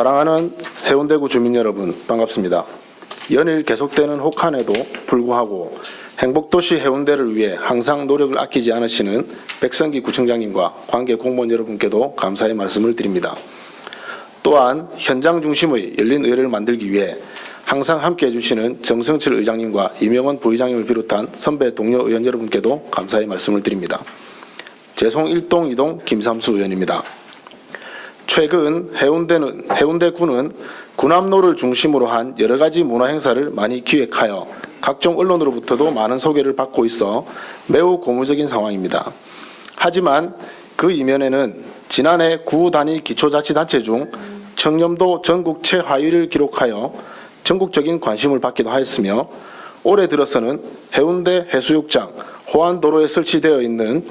사랑하는 해운대구 주민 여러분, 반갑습니다. 연일 계속되는 혹한에도 불구하고 행복도시 해운대를 위해 항상 노력을 아끼지 않으시는 백성기 구청장님과 관계 공무원 여러분께도 감사의 말씀을 드립니다. 또한 현장 중심의 열린 의회를 만들기 위해 항상 함께해 주시는 정성철 의장님과 이명원 부의장님을 비롯한 선배 동료 의원 여러분께도 감사의 말씀을 드립니다. 재송 1동 2동 김삼수 의원입니다. 최근 해운대구는 군함로를 중심으로 한 여러 가지 문화 행사를 많이 기획하여 각종 언론으로부터도 많은 소개를 받고 있어 매우 고무적인 상황입니다. 하지만 그 이면에는 지난해 구 단위 기초자치단체 중 청렴도 전국 최하위를 기록하여 전국적인 관심을 받기도 하였으며 올해 들어서는 해운대 해수욕장 호안도로에 설치되어 있는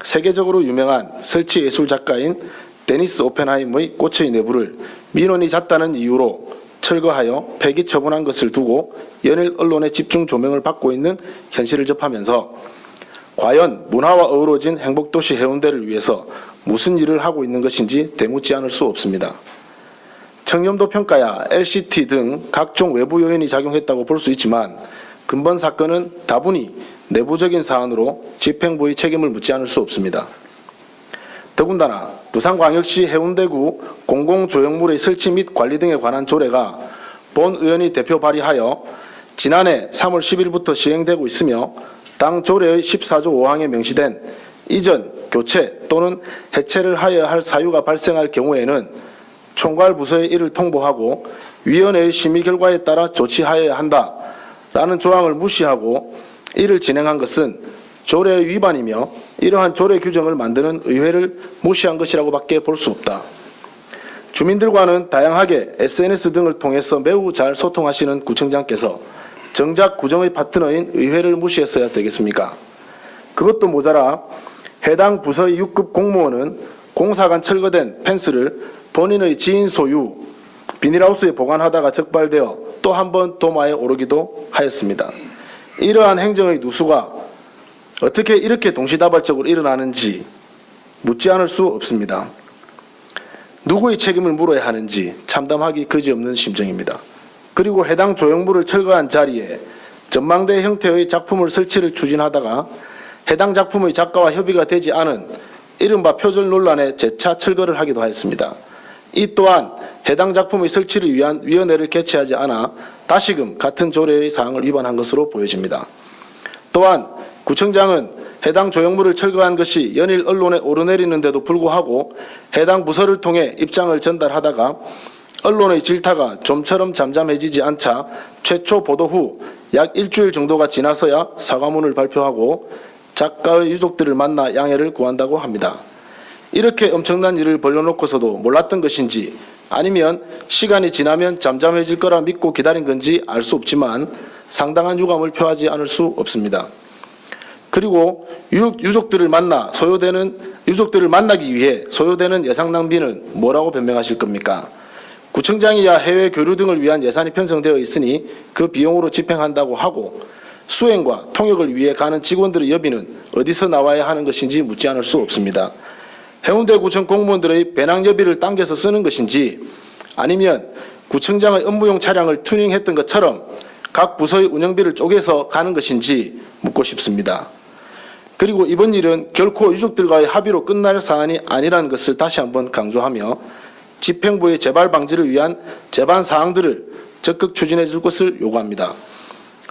세계적으로 유명한 설치 예술 작가인 데니스 오펜하임의 꽃의 내부를 민원이 잦다는 이유로 철거하여 폐기 처분한 것을 두고 연일 언론의 집중 조명을 받고 있는 현실을 접하면서 과연 문화와 어우러진 행복도시 해운대를 위해서 무슨 일을 하고 있는 것인지 되묻지 않을 수 없습니다. 청렴도 평가야 LCT 등 각종 외부 요인이 작용했다고 볼 수 있지만 근본 사건은 다분히 내부적인 사안으로 집행부의 책임을 묻지 않을 수 없습니다. 더군다나 부산광역시 해운대구 공공조형물의 설치 및 관리 등에 관한 조례가 본 의원이 대표 발의하여 지난해 3월 10일부터 시행되고 있으며 당 조례의 14조 5항에 명시된 이전, 교체 또는 해체를 하여야 할 사유가 발생할 경우에는 총괄 부서에 이를 통보하고 위원회의 심의 결과에 따라 조치하여야 한다라는 조항을 무시하고 이를 진행한 것은 조례의 위반이며 이러한 조례 규정을 만드는 의회를 무시한 것이라고 밖에 볼 수 없다. 주민들과는 다양하게 SNS 등을 통해서 매우 잘 소통하시는 구청장께서 정작 구정의 파트너인 의회를 무시했어야 되겠습니까? 그것도 모자라 해당 부서의 6급 공무원은 공사간 철거된 펜스를 본인의 지인 소유 비닐하우스에 보관하다가 적발되어 또 한 번 도마에 오르기도 하였습니다. 이러한 행정의 누수가 어떻게 이렇게 동시다발적으로 일어나는지 묻지 않을 수 없습니다. 누구의 책임을 물어야 하는지 참담하기 그지없는 심정입니다. 그리고 해당 조형물을 철거한 자리에 전망대 형태의 작품을 설치를 추진하다가 해당 작품의 작가와 협의가 되지 않은 이른바 표절 논란에 재차 철거를 하기도 하였습니다. 이 또한 해당 작품의 설치를 위한 위원회를 개최하지 않아 다시금 같은 조례의 사항을 위반한 것으로 보여집니다. 또한 구청장은 해당 조형물을 철거한 것이 연일 언론에 오르내리는데도 불구하고 해당 부서를 통해 입장을 전달하다가 언론의 질타가 좀처럼 잠잠해지지 않자 최초 보도 후 약 일주일 정도가 지나서야 사과문을 발표하고 작가의 유족들을 만나 양해를 구한다고 합니다. 이렇게 엄청난 일을 벌려놓고서도 몰랐던 것인지 아니면 시간이 지나면 잠잠해질 거라 믿고 기다린 건지 알 수 없지만 상당한 유감을 표하지 않을 수 없습니다. 그리고 유족들을 만나기 위해 소요되는 예산 낭비는 뭐라고 변명하실 겁니까? 구청장이야 해외 교류 등을 위한 예산이 편성되어 있으니 그 비용으로 집행한다고 하고 수행과 통역을 위해 가는 직원들의 여비는 어디서 나와야 하는 것인지 묻지 않을 수 없습니다. 해운대구청 공무원들의 배낭여비를 당겨서 쓰는 것인지 아니면 구청장의 업무용 차량을 튜닝했던 것처럼 각 부서의 운영비를 쪼개서 가는 것인지 묻고 싶습니다. 그리고 이번 일은 결코 유족들과의 합의로 끝날 사안이 아니라는 것을 다시 한번 강조하며 집행부의 재발 방지를 위한 제반 사항들을 적극 추진해 줄 것을 요구합니다.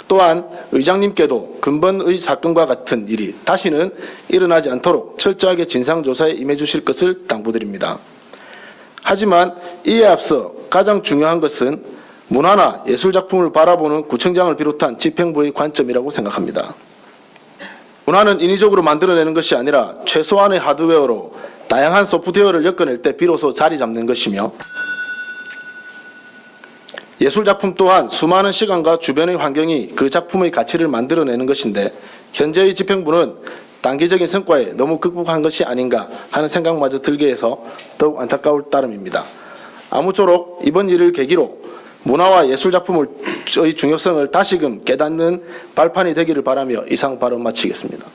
또한 의장님께도 근본의 사건과 같은 일이 다시는 일어나지 않도록 철저하게 진상조사에 임해 주실 것을 당부드립니다. 하지만 이에 앞서 가장 중요한 것은 문화나 예술작품을 바라보는 구청장을 비롯한 집행부의 관점이라고 생각합니다. 문화는 인위적으로 만들어내는 것이 아니라 최소한의 하드웨어로 다양한 소프트웨어를 엮어낼 때 비로소 자리 잡는 것이며 예술작품 또한 수많은 시간과 주변의 환경이 그 작품의 가치를 만들어내는 것인데 현재의 집행부는 단기적인 성과에 너무 극복한 것이 아닌가 하는 생각마저 들게 해서 더욱 안타까울 따름입니다. 아무쪼록 이번 일을 계기로 문화와 예술작품의 중요성을 다시금 깨닫는 발판이 되기를 바라며 이상 발언 마치겠습니다.